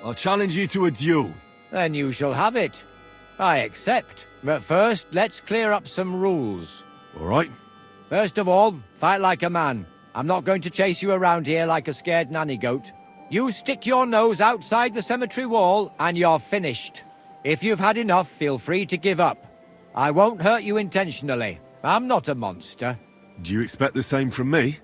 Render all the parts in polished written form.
I'll challenge you to a duel. Then you shall have it. I accept. But first, let's clear up some rules. All right? First of all, fight like a man. I'm not going to chase you around here like a scared nanny goat. You stick your nose outside the cemetery wall, and you're finished. If you've had enough, feel free to give up. I won't hurt you intentionally. I'm not a monster. Do you expect the same from me?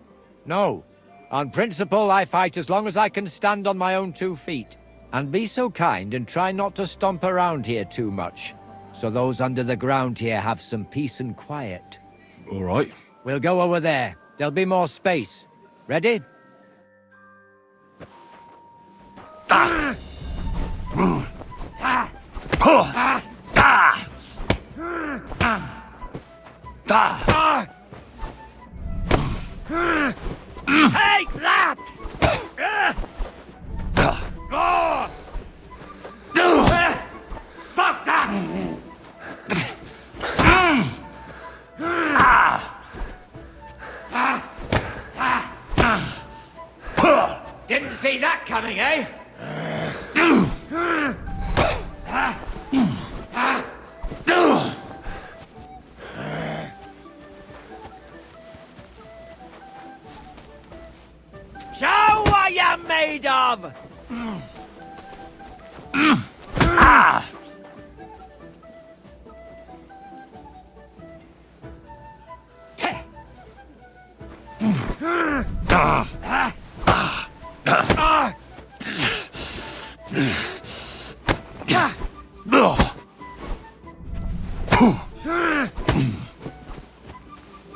No. On principle, I fight as long as I can stand on my own 2 feet. And be so kind and try not to stomp around here too much, so those under the ground here have some peace and quiet. All right. We'll go over there. There'll be more space. Ready? Take that! Fuck that! Didn't see that coming, eh? Show what you're made of!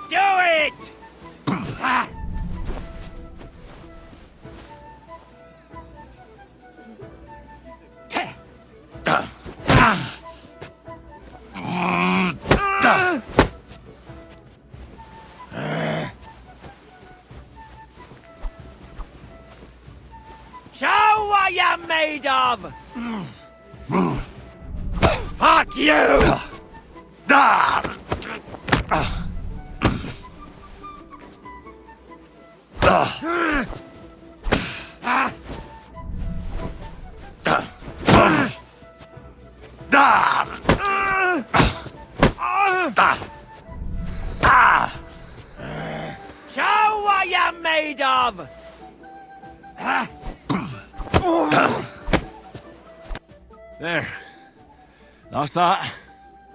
Do it! Show what you're made of! Fuck you! Show what you're made of! There. That's that.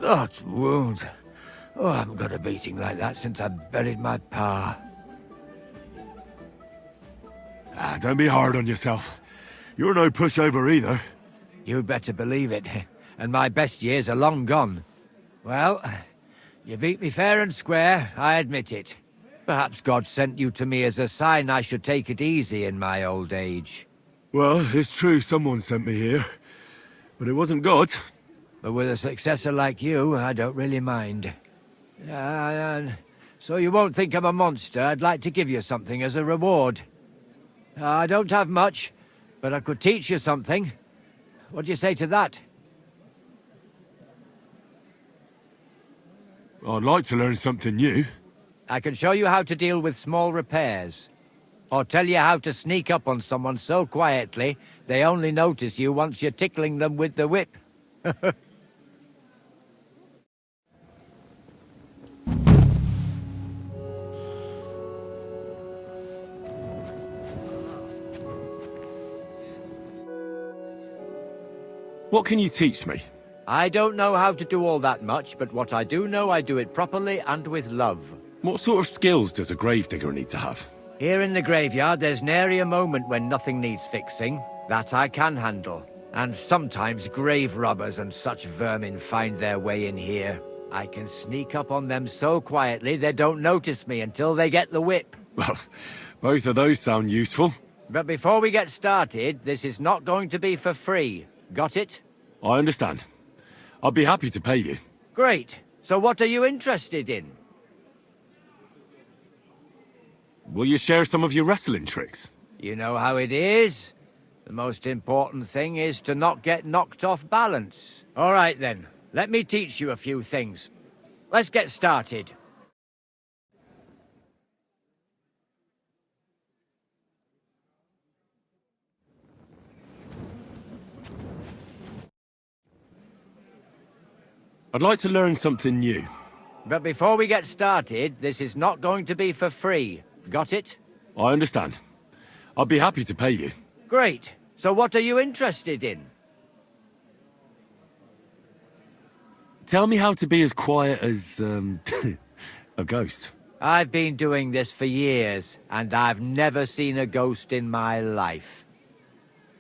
That wound. Oh, I haven't got a beating like that since I buried my pa. Don't be hard on yourself. You're no pushover either. You'd better believe it. And my best years are long gone. Well, you beat me fair and square, I admit it. Perhaps God sent you to me as a sign I should take it easy in my old age. Well, it's true someone sent me here. But it wasn't God. But with a successor like you, I don't really mind. So you won't think I'm a monster. I'd like to give you something as a reward. I don't have much, but I could teach you something. What do you say to that? I'd like to learn something new. I can show you how to deal with small repairs. Or tell you how to sneak up on someone so quietly, they only notice you once you're tickling them with the whip. What can you teach me? I don't know how to do all that much, but what I do know, I do it properly and with love. What sort of skills does a gravedigger need to have? Here in the graveyard, there's nary a moment when nothing needs fixing. That I can handle. And sometimes grave robbers and such vermin find their way in here. I can sneak up on them so quietly they don't notice me until they get the whip. Well, both of those sound useful. But before we get started, this is not going to be for free. Got it? I understand. I'd be happy to pay you. Great. So what are you interested in? Will you share some of your wrestling tricks? You know how it is. The most important thing is to not get knocked off balance. All right then, let me teach you a few things. Let's get started. I'd like to learn something new. But before we get started, this is not going to be for free. Got it? I understand. I'd be happy to pay you. Great. So what are you interested in? Tell me how to be as quiet as, a ghost. I've been doing this for years, and I've never seen a ghost in my life.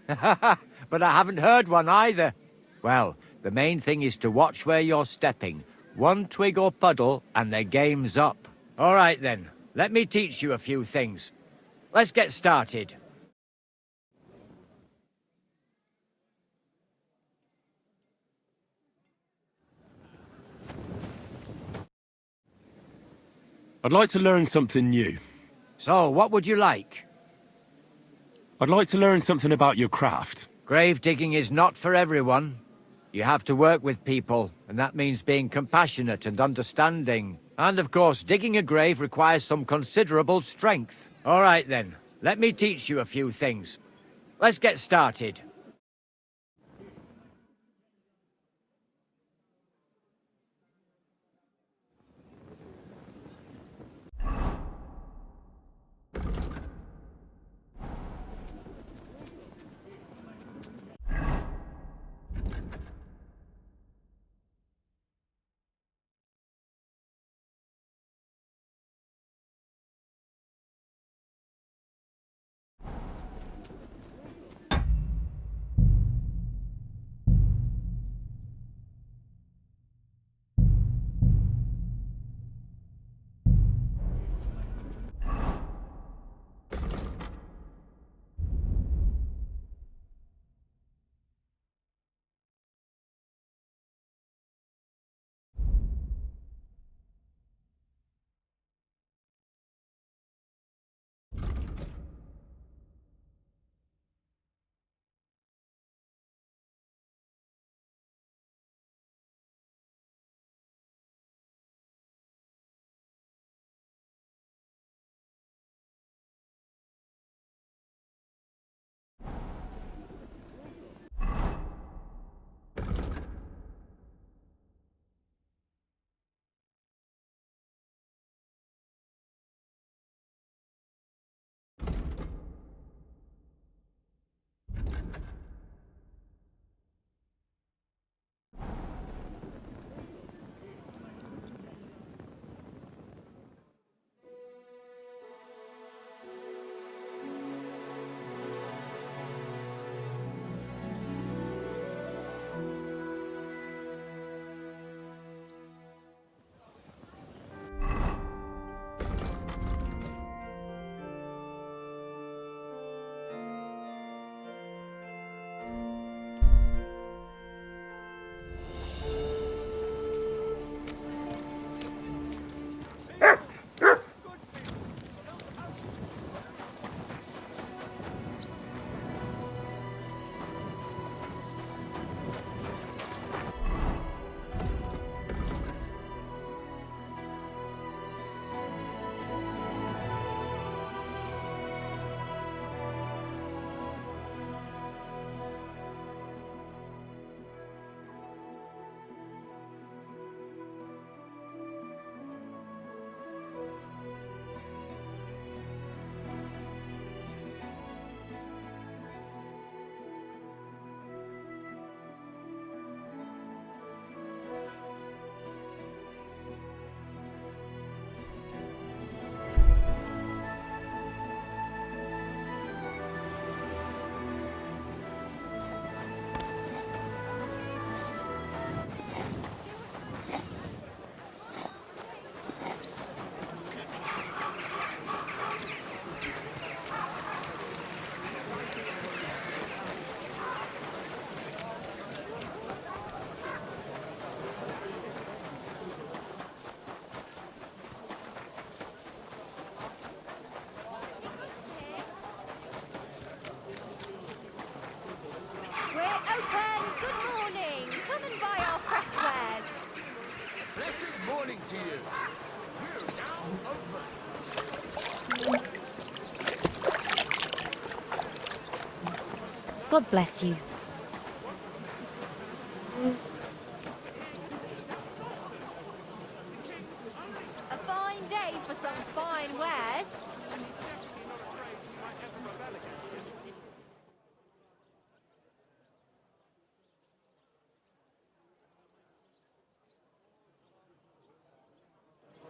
But I haven't heard one either. Well, the main thing is to watch where you're stepping. One twig or puddle, and the game's up. All right then, let me teach you a few things. Let's get started. I'd like to learn something new. So, what would you like? I'd like to learn something about your craft. Grave digging is not for everyone. You have to work with people, and that means being compassionate and understanding. And of course, digging a grave requires some considerable strength. All right then, let me teach you a few things. Let's get started. God bless you.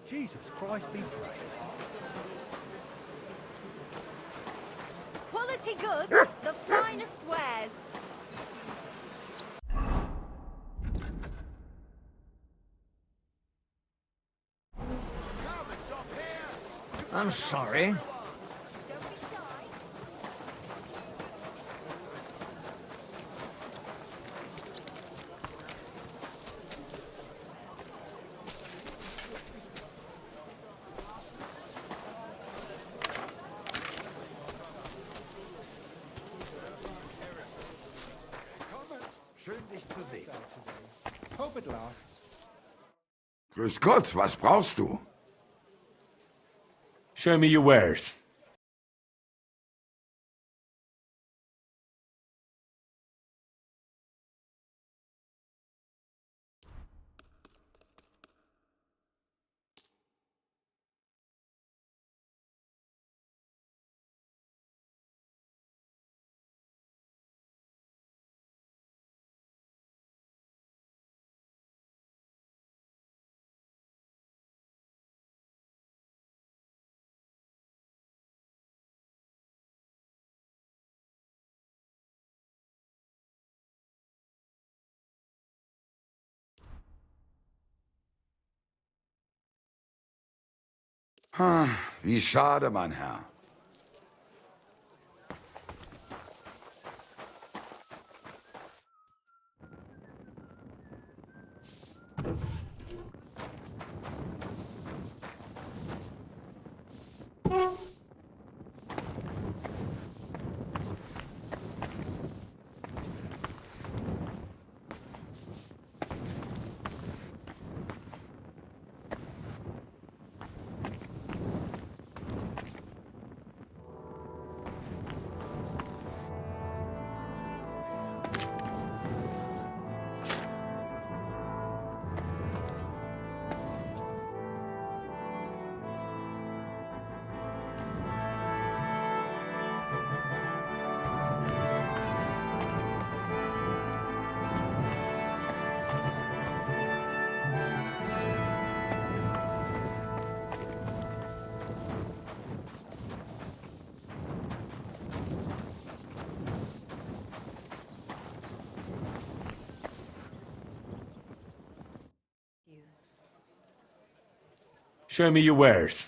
Jesus Christ be praised. Quality goods, the finest wares. I'm sorry. Schön, dich zu sehen. Hope it lasts. Grüß Gott, was brauchst du? Show me your wares. Wie schade, mein Herr. Show me your wares.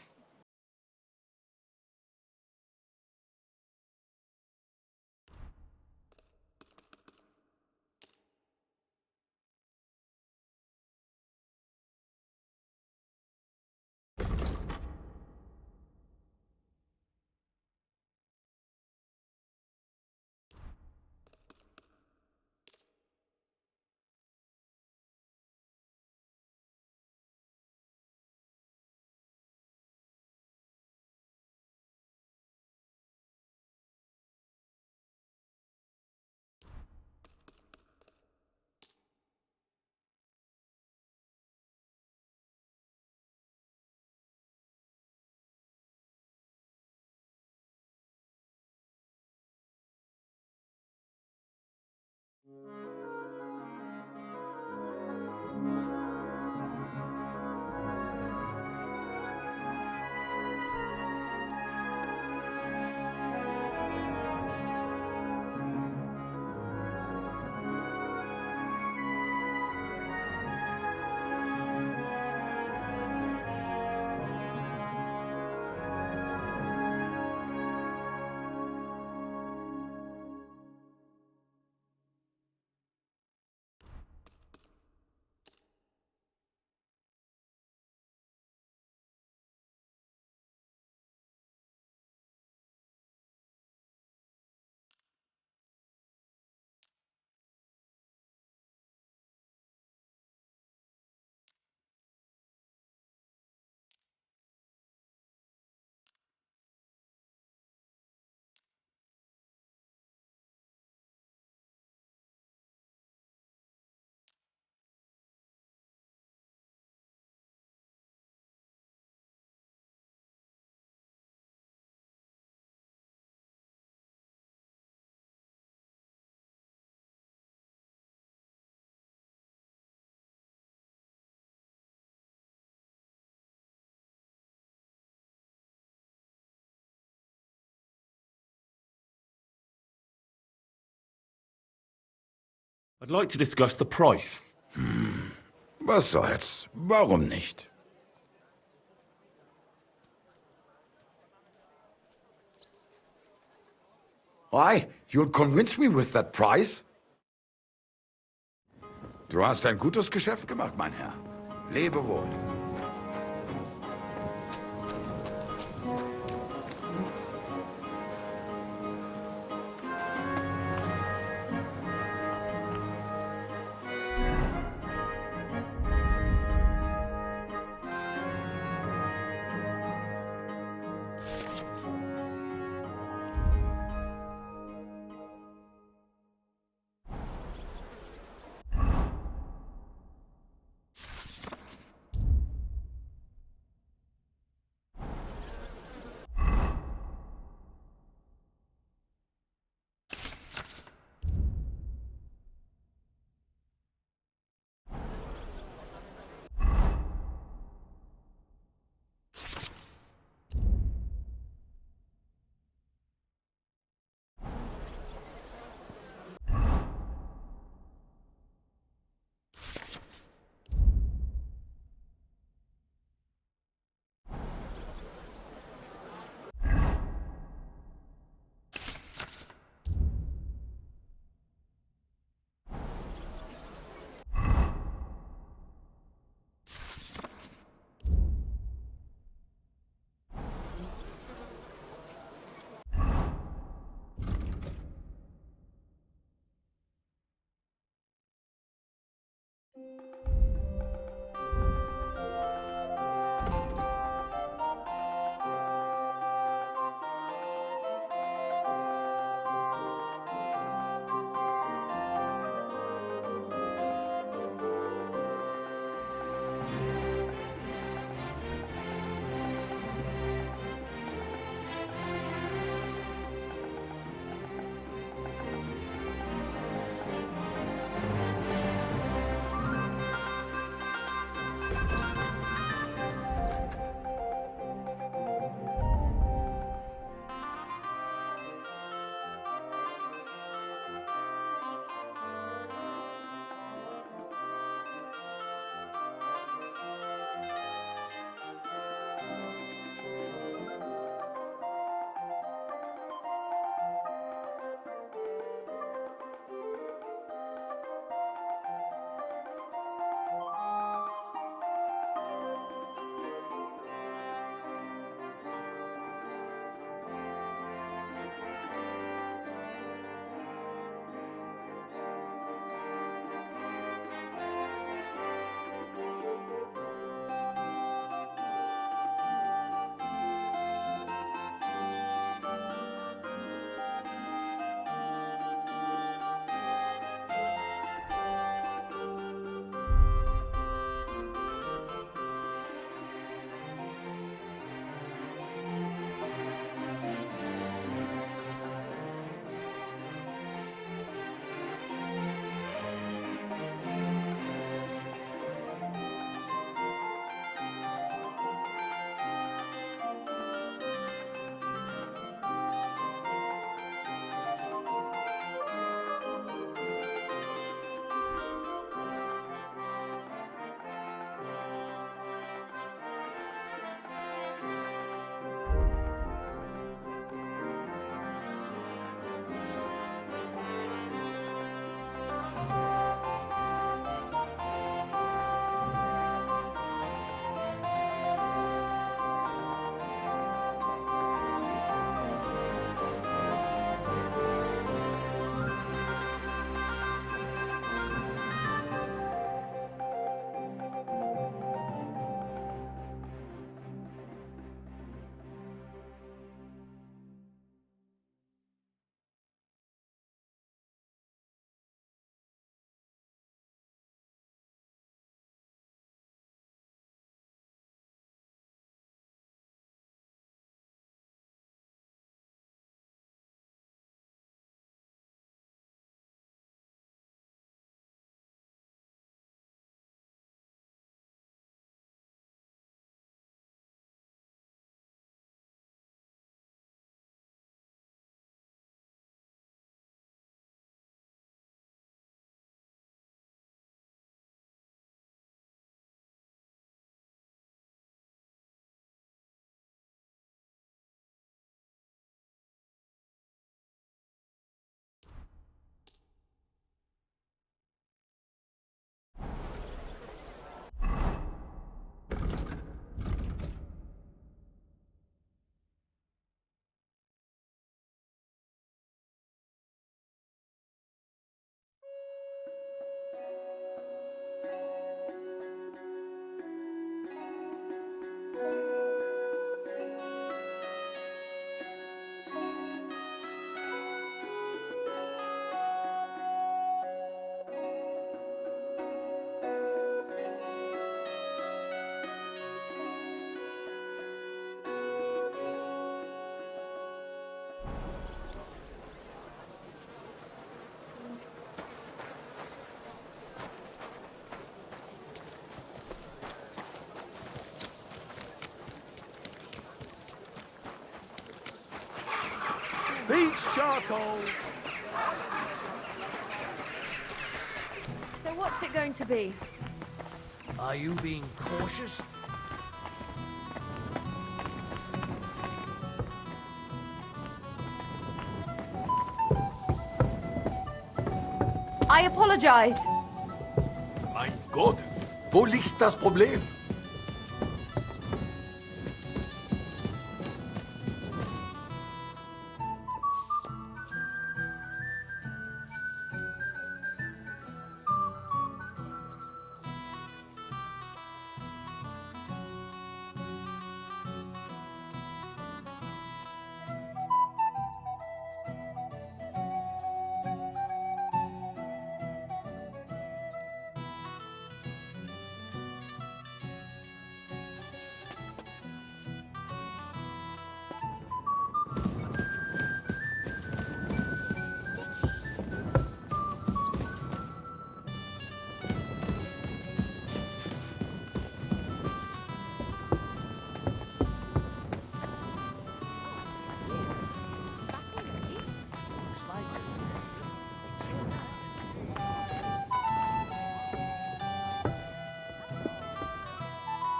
I'd like to discuss the price. Was soll's? Warum nicht? Why? You'll convince me with that price? Du hast ein gutes Geschäft gemacht, mein Herr. Lebe wohl. charcoal. So what's it going to be? Are you being cautious? I apologize. Mein Gott, wo liegt das Problem?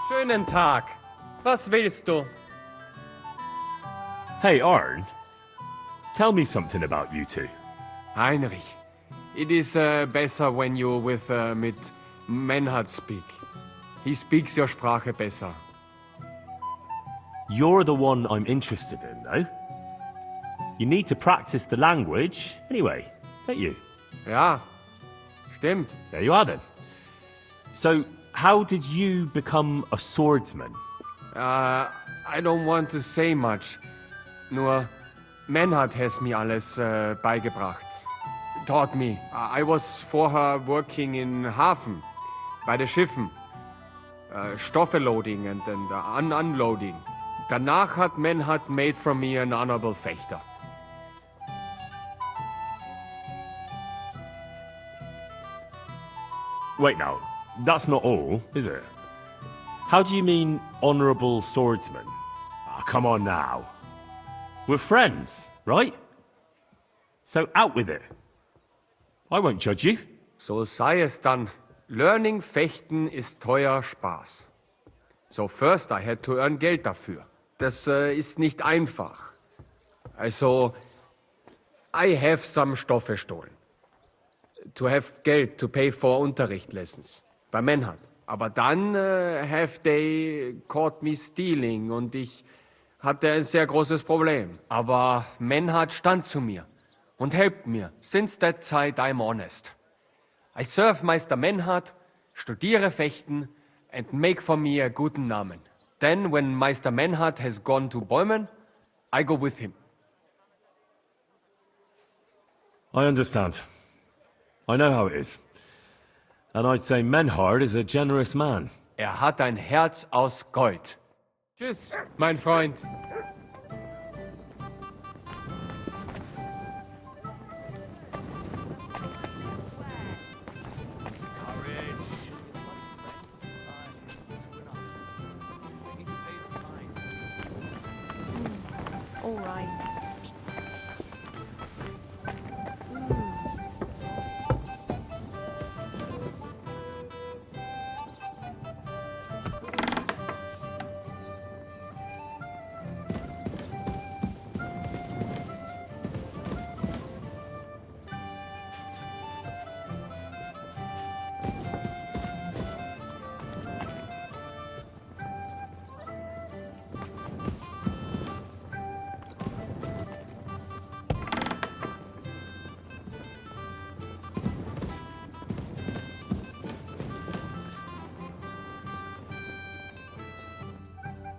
Schönen Tag. Was willst du? Hey, Arn. Tell me something about you two. Heinrich, it is better when you mit Menhard speak. He speaks your Sprache besser. You're the one I'm interested in, no? You need to practice the language anyway, don't you? Ja, stimmt. There you are then. So, how did you become a swordsman? I don't want to say much. Nur Menhard has me alles beigebracht. Taught me. I was vorher working in Hafen, bei den Schiffen. Stoffe loading and unloading. Danach hat Menhard made from me an honorable Fechter. Wait now, that's not all, is it? How do you mean honorable swordsman? Ah, come on now. We're friends, right? So out with it. I won't judge you. So sei es dann. Learning Fechten ist teuer Spaß. So first I had to earn Geld dafür. Das ist nicht einfach. Also, I have some Stoffe stolen. To have Geld to pay for Unterricht lessons. Bei Menhard. Aber dann have they caught me stealing und ich hatte ein sehr großes Problem. Aber Menhard stand zu mir und helpt mir. Since that time I'm honest. I serve Meister Menhard, studiere Fechten and make for me a guten Namen. Then when Meister Menhard has gone to Bäumen, I go with him. I understand. I know how it is. And I'd say Menhard is a generous man. Hat ein Herz aus Gold. Tschüss, mein Freund. All right.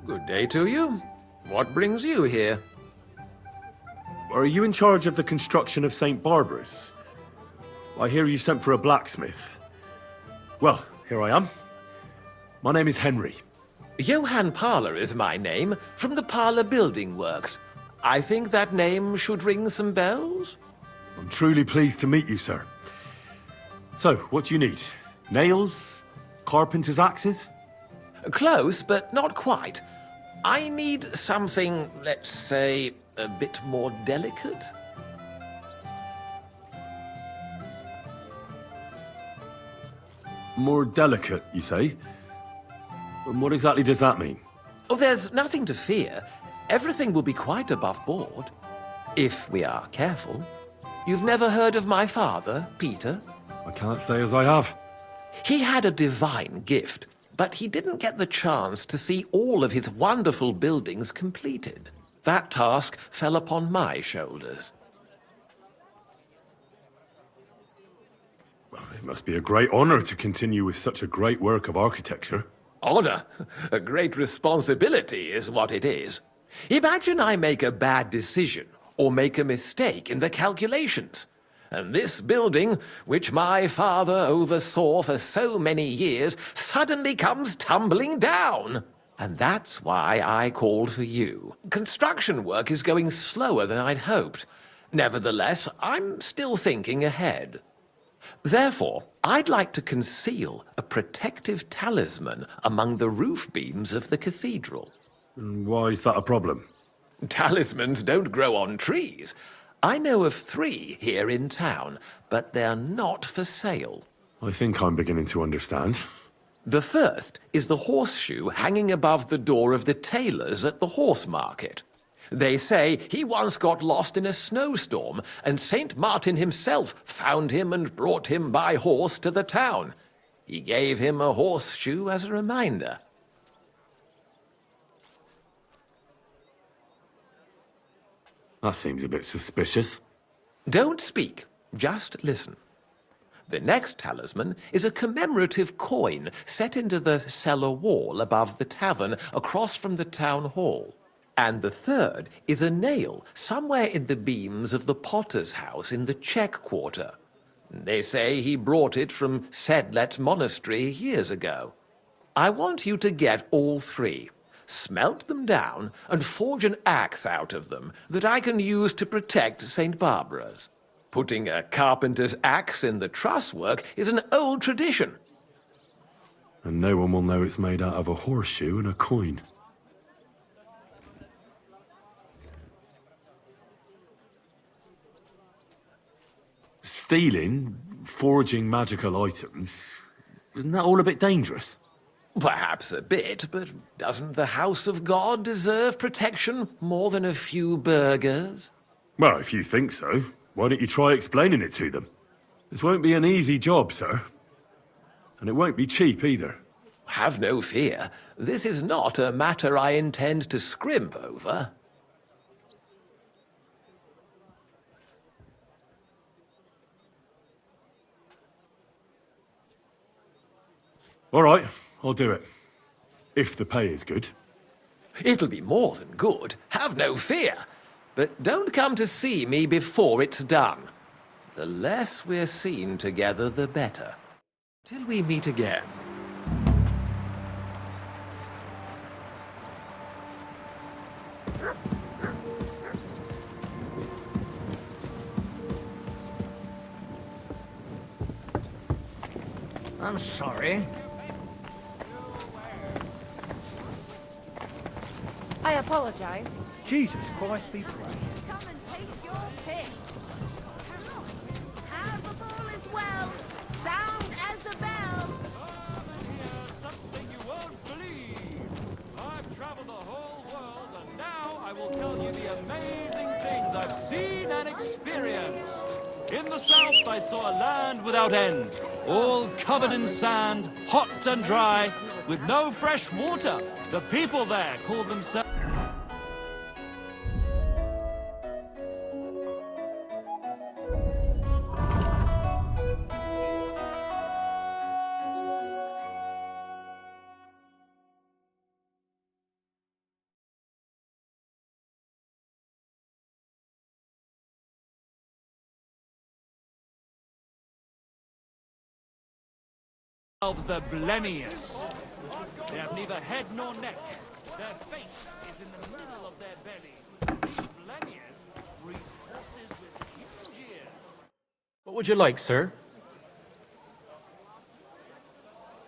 Good day to you. What brings you here? Are you in charge of the construction of St. Barbara's? I hear you sent for a blacksmith. Well, here I am. My name is Henry. Johann Parler is my name, from the Parler Building Works. I think that name should ring some bells. I'm truly pleased to meet you, sir. So, what do you need? Nails? Carpenter's axes? Close, but not quite. I need something, let's say, a bit more delicate. More delicate, you say? And what exactly does that mean? Oh, there's nothing to fear. Everything will be quite above board. If we are careful. You've never heard of my father, Peter? I can't say as I have. He had a divine gift, but he didn't get the chance to see all of his wonderful buildings completed. That task fell upon my shoulders. Well, it must be a great honor to continue with such a great work of architecture. Honor, a great responsibility is what it is. Imagine I make a bad decision or make a mistake in the calculations. And this building, which my father oversaw for so many years, suddenly comes tumbling down. And that's why I called for you. Construction work is going slower than I'd hoped. Nevertheless, I'm still thinking ahead. Therefore, I'd like to conceal a protective talisman among the roof beams of the cathedral. And why is that a problem? Talismans don't grow on trees. I know of 3 here in town, but they're not for sale. I think I'm beginning to understand. The first is the horseshoe hanging above the door of the tailor's at the horse market. They say he once got lost in a snowstorm, and Saint Martin himself found him and brought him by horse to the town. He gave him a horseshoe as a reminder. That seems a bit suspicious. Don't speak, just listen. The next talisman is a commemorative coin set into the cellar wall above the tavern across from the town hall. And the third is a nail somewhere in the beams of the potter's house in the Czech quarter. They say he brought it from Sedlet Monastery years ago. I want you to get all 3. Smelt them down, and forge an axe out of them that I can use to protect St. Barbara's. Putting a carpenter's axe in the truss work is an old tradition. And no one will know it's made out of a horseshoe and a coin. Stealing, forging magical items, isn't that all a bit dangerous? Perhaps a bit, but doesn't the house of God deserve protection more than a few burghers? Well, if you think so, why don't you try explaining it to them? This won't be an easy job, sir. And it won't be cheap either. Have no fear. This is not a matter I intend to scrimp over. All right, I'll do it. If the pay is good. It'll be more than good. Have no fear. But don't come to see me before it's done. The less we're seen together, the better. Till we meet again. I'm sorry. I apologize. Jesus Christ be praised. Come and take your pick. Have the ball as well. Sound as the bell. Something you won't believe. I've traveled the whole world, and now I will tell you the amazing things I've seen and experienced. In the south, I saw a land without end, all covered in sand, hot and dry, with no fresh water. The people there called themselves... the Blemius. They have neither head nor neck. Their face is in the middle of their belly. Blemius breed horses with huge ears. What would you like, sir?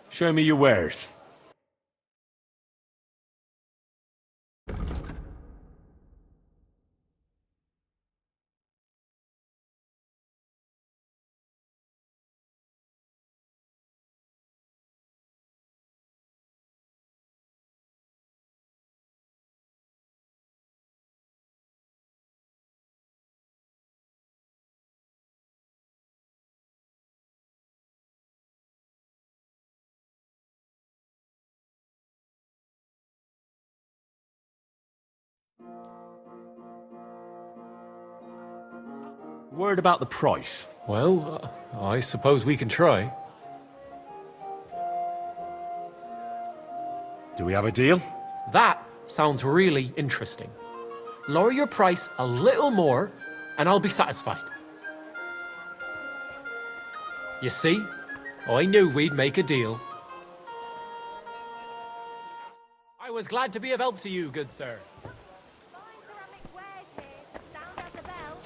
Show me your wares. Word about the price. Well, I suppose we can try. Do we have a deal? That sounds really interesting. Lower your price a little more, and I'll be satisfied. You see? I knew we'd make a deal. I was glad to be of help to you, good sir. Fine ceramic wares here. Sound as a bell.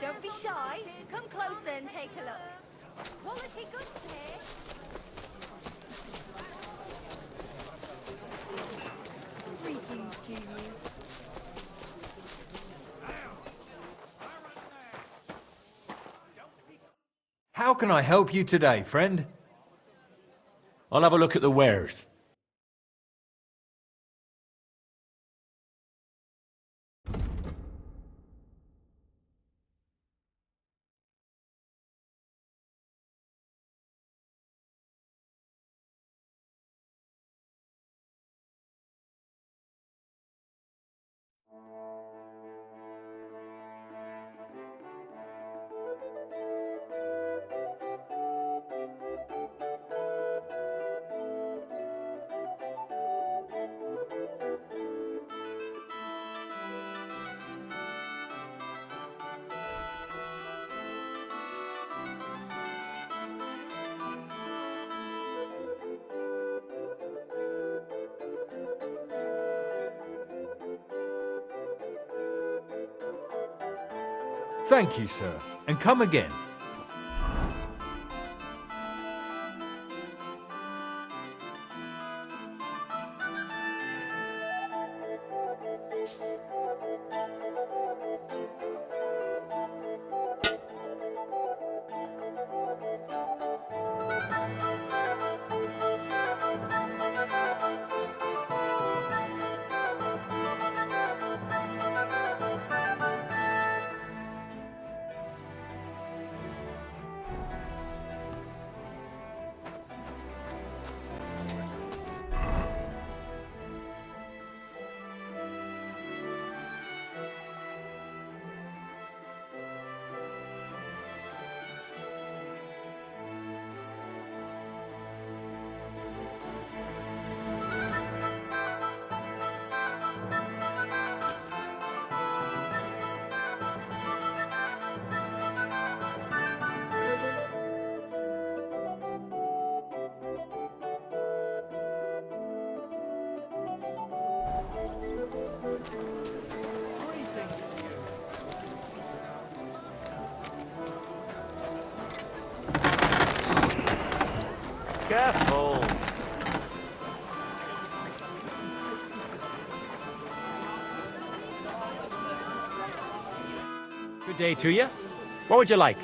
Don't be shy. Come closer and take a look. Quality goods here. Greetings to you. How can I help you today, friend? I'll have a look at the wares. Thank you, sir. And come again. Careful! Good day to you. What would you like?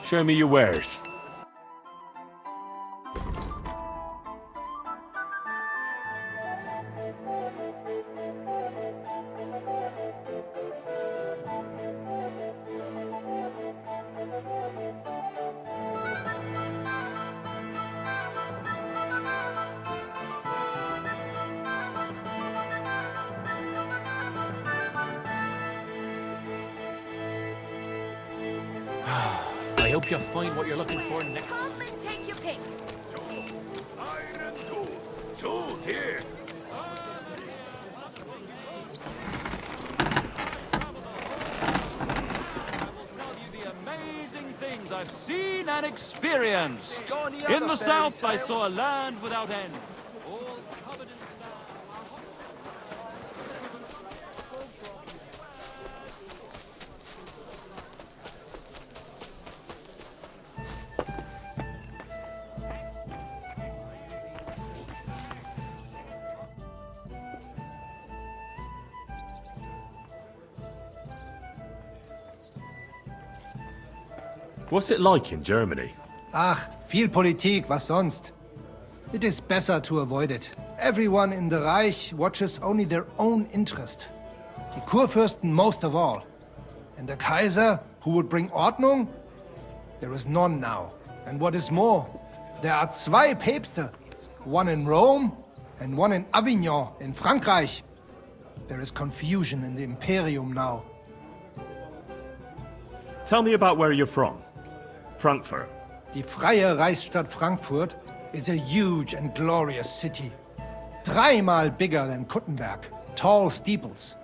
Show me your wares. I hope you find what you're looking for next. Come and take your pick. Iron tools. Tools here. Tell you the amazing things I've seen and experienced. In the south, I saw a land without end. All covered in sand. What's it like in Germany? Ach, viel Politik, was sonst? It is better to avoid it. Everyone in the Reich watches only their own interest. Die Kurfürsten most of all. And the Kaiser, who would bring Ordnung? There is none now. And what is more, there are zwei Päpste. One in Rome and one in Avignon in Frankreich. There is confusion in the Imperium now. Tell me about where you're from. Frankfurt. Die freie Reichsstadt Frankfurt is a huge and glorious city. Dreimal bigger than Kuttenberg. Tall steeples,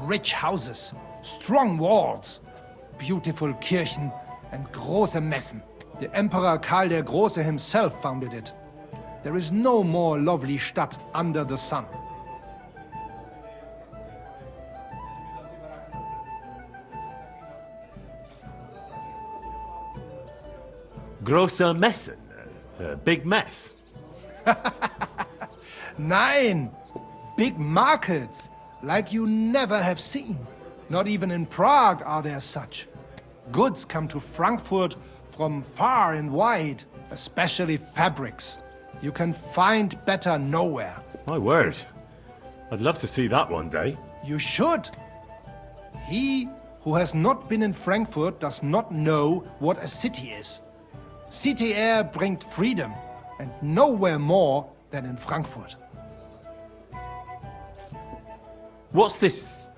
rich houses, strong walls, beautiful Kirchen and große Messen. The Emperor Karl der Große himself founded it. There is no more lovely Stadt under the sun. Große Messen. A big mess. Nein! Big markets, like you never have seen. Not even in Prague are there such. Goods come to Frankfurt from far and wide, especially fabrics. You can find better nowhere. My word. I'd love to see that one day. You should. He who has not been in Frankfurt does not know what a city is. City air brings freedom, and nowhere more than in Frankfurt. What's this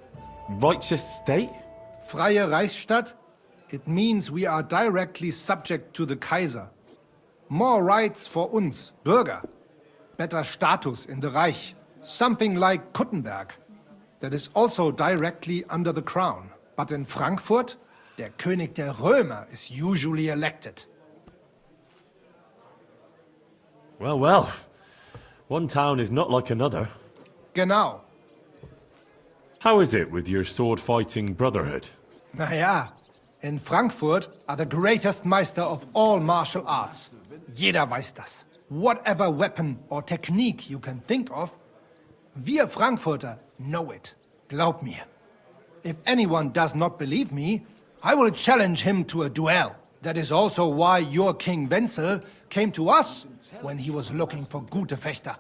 righteous state? Freie Reichsstadt? It means we are directly subject to the Kaiser. More rights for uns, Bürger. Better status in the Reich. Something like Kuttenberg. That is also directly under the crown. But in Frankfurt, der König der Römer is usually elected. Well, well. One town is not like another. Genau. How is it with your sword-fighting brotherhood? Naja, in Frankfurt are the greatest Meister of all martial arts. Jeder weiß das. Whatever weapon or technique you can think of, wir Frankfurter know it. Glaub mir. If anyone does not believe me, I will challenge him to a duel. That is also why your King Wenzel came to us when he was looking for gute Fechter.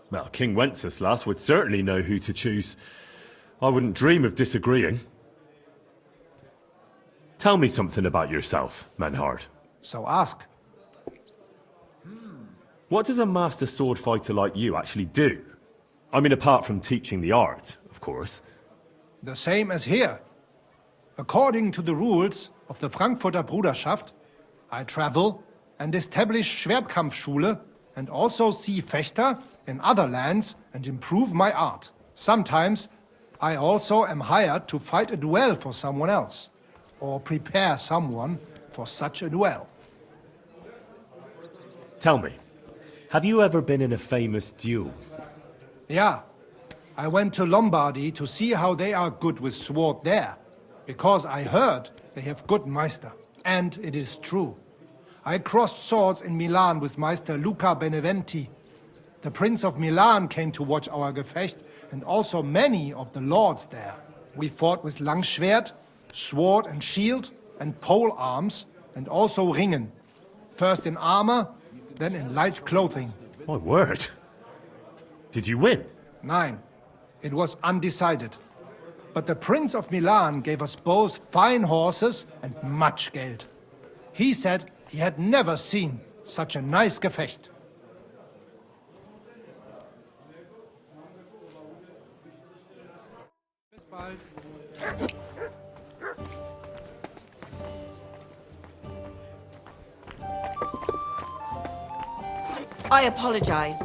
Well, King Wenceslas would certainly know who to choose. I wouldn't dream of disagreeing. Tell me something about yourself, Manhard. So ask. What does a master sword fighter like you actually do? I mean, apart from teaching the art, of course. The same as here. According to the rules of the Frankfurter Bruderschaft, I travel and establish Schwertkampfschule and also see Fechter in other lands and improve my art. Sometimes I also am hired to fight a duel for someone else, or prepare someone for such a duel. Tell me, have you ever been in a famous duel? Yeah, I went to Lombardy to see how they are good with sword there, because I heard they have good Meister, and it is true. I crossed swords in Milan with Meister Luca Beneventi. The Prince of Milan came to watch our Gefecht, and also many of the lords there. We fought with Langschwert, sword and shield, and pole arms, and also Ringen. First in armor, then in light clothing. My word. Did you win? Nein, it was undecided. But the Prince of Milan gave us both fine horses and much Geld. He said he had never seen such a nice Gefecht. Bis bald. I apologize.